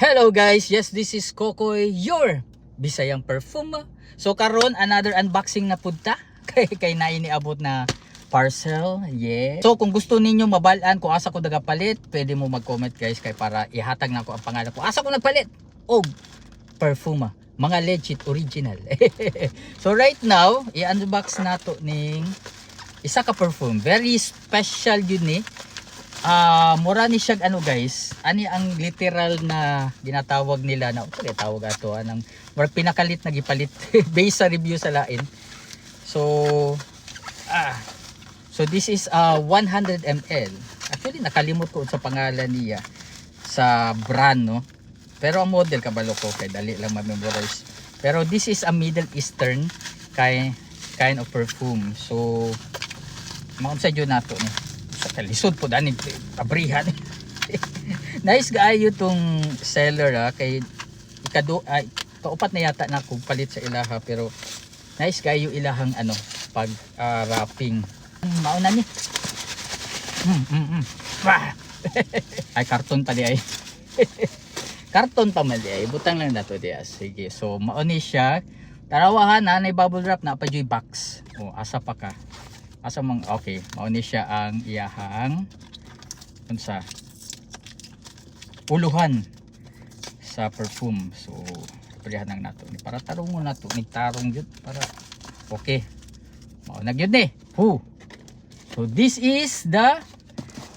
Hello guys, yes, this is Kokoy, your Bisayang perfume. So karon another unboxing na punta kay na iniabot na parcel. Yeah. So kung gusto ninyo mabalaan kung asa ko nagapalit, pwede mo mag-comment guys kay para ihatag na ko ang pangalan ko. Asa ko nagpalit? Og perfume, mga legit original. So right now, i-unbox nato ning isa ka perfume. Very special yun ni. Mura ni siya ano guys, ani ang literal na ginatawag nila na okay, tawag ato anang pinakalit na gipalit based sa review sa lain. So this is 100 ml. Actually nakalimot ko sa pangalan niya sa brand no. Pero ang model kabalo ko kay dali lang ma-memorize. Pero this is a Middle Eastern kind of perfume. So maunsa jud nato ni. Kalisod po dani abrihan. Nice guy tong seller kay kaupat na yata na kung palit sa ilaha, pero nice guy yung ilahang ano pag wrapping. Mauna ni. Ay karton pa di ay. Karton pa mali ay butang lang nato di. Sige, so mauni siya. Tarawahan na bubble wrap na pa joy box. Oh, asa pa ka. Asa mang okay, mauni siya ang iyahang unsa uluhan sa perfume. So pilihan lang nato ni para tarungon nato ni tarong jud para okay. Mao na gyud ni. So this is the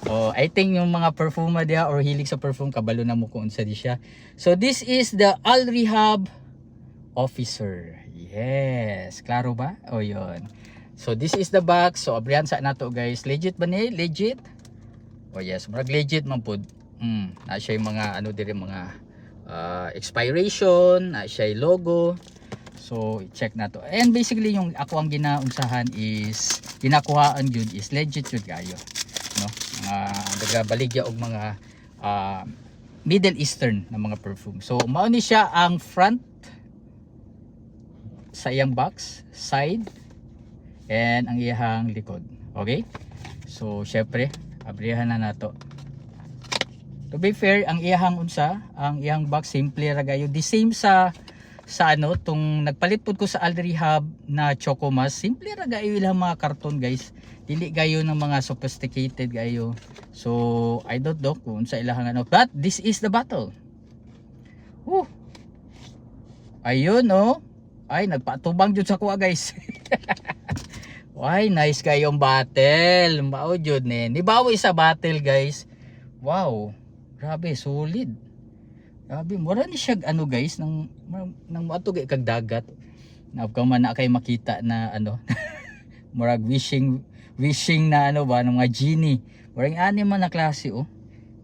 I think yung mga perfume dia or hilig sa perfume kabalo na mo kung unsa di siya. So this is the Al Rehab Officer. Yes, klaro ba? O yun. So this is the box. So abrihan sa nato guys. Legit ba ni? Legit? Oh yes, murag legit man pud. Na siya yung mga ano diri mga expiration, na siya yung logo. So check nato. And basically yung ako ang ginaunsahan is ginakuhaan yun is legit yun kayo. No? Nagabaligya og mga Middle Eastern na mga perfume. So mao ni siya ang front sa iyang box, side, and ang iyang likod. Okay? So syempre abrihan na nato. To be fair, ang iyang unsa, ang iyang box simple ra gayo. The same sa ano tung nagpalit pud ko sa Al Rehab na Chocomas. Simple ra gayo ilang mga karton guys. Dili gayo ng mga sophisticated gayo. So I don't know kung sa ilang ano. But this is the bottle. Woo. Ayun oh. Ay nagpatubang jud sa kuha guys. Why nice kayong battle. Mao jud ni. Nibawi sa battle guys. Wow. Grabe solid. Grabe mura ni siya ano guys nang moadto kag dagat. Napka man na kay makita na ano. Murag wishing na ano ba ng mga genie. Murag ani man na klase oh.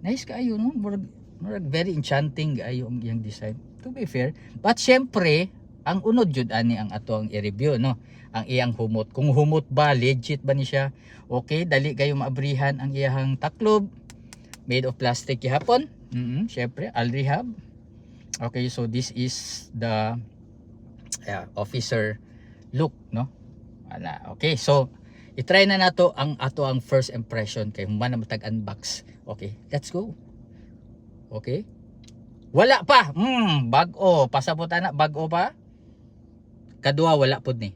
Nice kayo no. Murag very enchanting kayo ang iyang design. To be fair, but syempre ang unod jud ani ang ato ang i-review no. Ang iyang humot. Kung humot ba, legit ba ni siya? Okay, dali kayo maabrihan ang iyang taklob. Made of plastic gihapon. Syempre, Al Rehab. Okay, so this is the officer look, no? Okay, so i-try na nato ang ato ang first impression kay human na matag unbox. Okay, let's go. Okay. Wala pa. Bag-o, pasabot ana, bag-o pa. Kadua wala pud ni.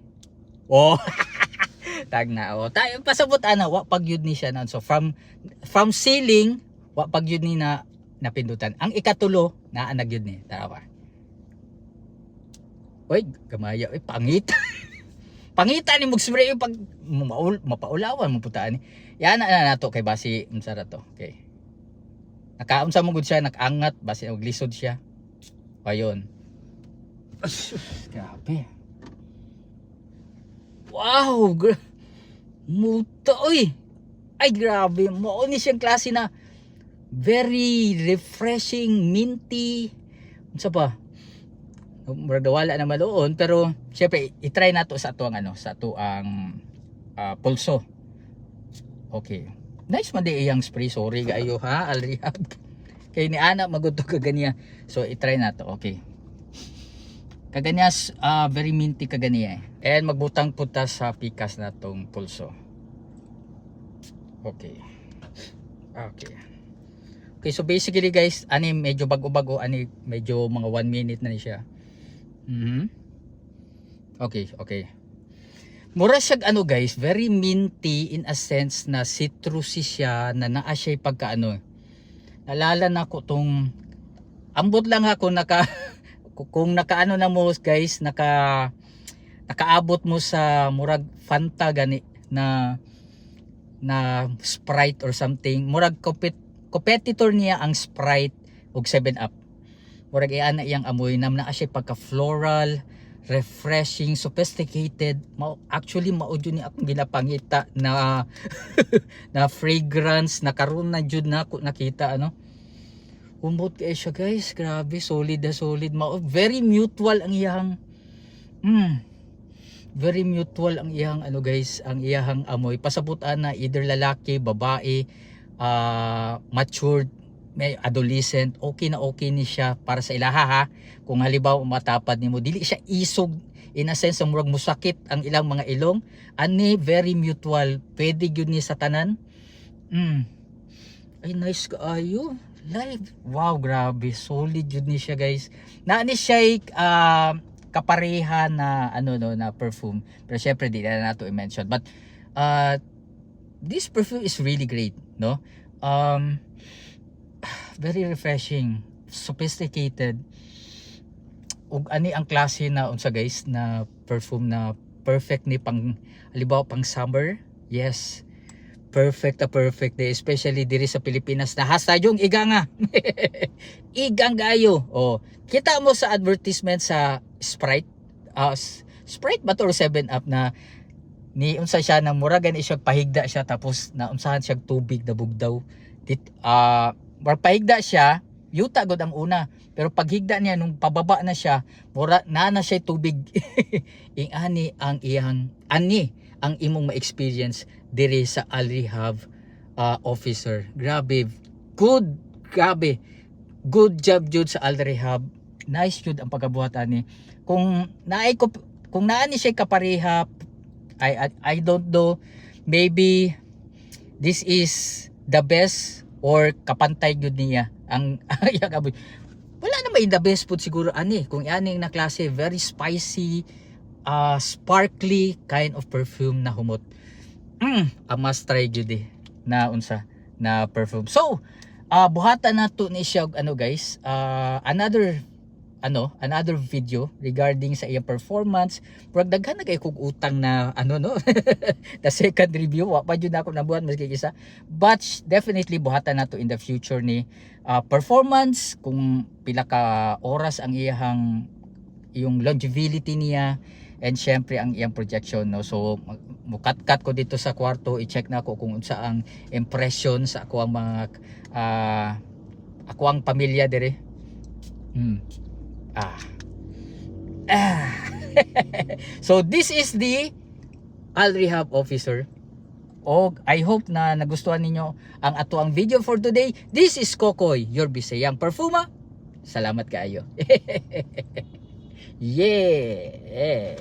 Oh. Tag na oh. Tayo pasabot ana wa pag yun ni siya na. So from ceiling wa pag yun ni na napindutan. Ang ikatulo na anag yun ni. Tara pa. Oy, gamaya oy pangit. Pangitan ni mag-spray pag mapaulawan mo putaan ni. Yan na nato kay basi unsa ra to. Okay. Nakaunsa mo gud siya, nakangat basi maglisod siya. Ayon. Grabe. Wow, muta oy. Ay grabe, mao ni siyang klase na very refreshing, minty. Unsa pa? Murag wala na maloon pero syempre i-try nato sa ato ang ano, sa ato ang pulso. Okay. Nice man di iyang spray, sorry gayo ha, Al Rehab. Kay ni ana magudto ka ganiya. So i-try nato. Okay. Kaganyas very minty kaganiya. And magbutang punta sa pikas na tong pulso. Okay. Okay. Okay, so basically guys, ani medyo bago-bago, ani medyo mga 1 minute na ni siya. Okay, okay. Mura siya ano guys, very minty in a sense na citrusy siya, na naa siya pagka ano. Nalala na ko tong ambot lang ako kung nakaano na mo guys, nakaabot mo sa murag Fanta gani na Sprite or something, murag competitor niya ang Sprite ug 7 Up. Murag iana iyang amoy, namna siya pagka floral, refreshing, sophisticated. Actually mao jud ni akong ginapangita na na fragrance na karon na jud na ako nakita ano. Umbot kay siya guys, grabe, solid na solid. Very mutual ang iyang very mutual ang iyang ano guys, ang iyang amoy. Pasabutan na either lalaki, babae, matured, may adolescent, okay na okay ni siya para sa ilaha ha. Kung halimbawa matapad nimo, dili siya isog in a sense murag musakit ang ilang mga ilong. Ani very mutual, pwede gyud ni sa tanan. Ay nice kaayo. Live. Wow, grabe, solid jud ni siya guys. Naani siya kapareha na ano no na perfume, pero syempre di na nato i-mention, but this perfume is really great, no? Very refreshing, sophisticated, ug ani ang klase na unsa guys na perfume na perfect ni pang halimbawa pang summer. Yes, perfect day, especially diri sa Pilipinas na hasta yung iga nga igang gayo. Kita mo sa advertisement sa Sprite, Sprite ba to or 7 Up na ni unsa siya na mura gani siya pahigda siya tapos na unsahan siya tubig na bugdaw. Pahigda siya yuta gud ang una, pero paghigda niya nung pababa na siya mura na siya tubig. Ani ang imong ma-experience diri sa Al Rehab officer. Grabe good job jud sa Al Rehab. Nice jud ang pagkabuhat ani. Kung naani siya kapareha, I don't know, maybe this is the best or kapantay jud niya ang wala na may the best pud siguro ani kung ani na klase, very spicy, sparkly kind of perfume na humot. A must try jud na unsa na perfume. So buhatan nato ni siya ano guys, another video regarding sa iyang performance. Pero daghan na kay kog utang na ano no the second review wa pa jud ako nabuhat maski isa, but definitely buhatan nato in the future ni performance, kung pila ka oras ang yung longevity niya, and syempre ang iyang projection no. So mukat-kat ko dito sa kwarto, i-check na ko kung unsa ang impression sa ako ang mga ako ang pamilya dire. So this is the Al Rehab officer. I hope na nagustuhan ninyo ang ato ang video for today. This is Kokoy, your Bisayang Perfuma. Salamat kaayo. Yeah.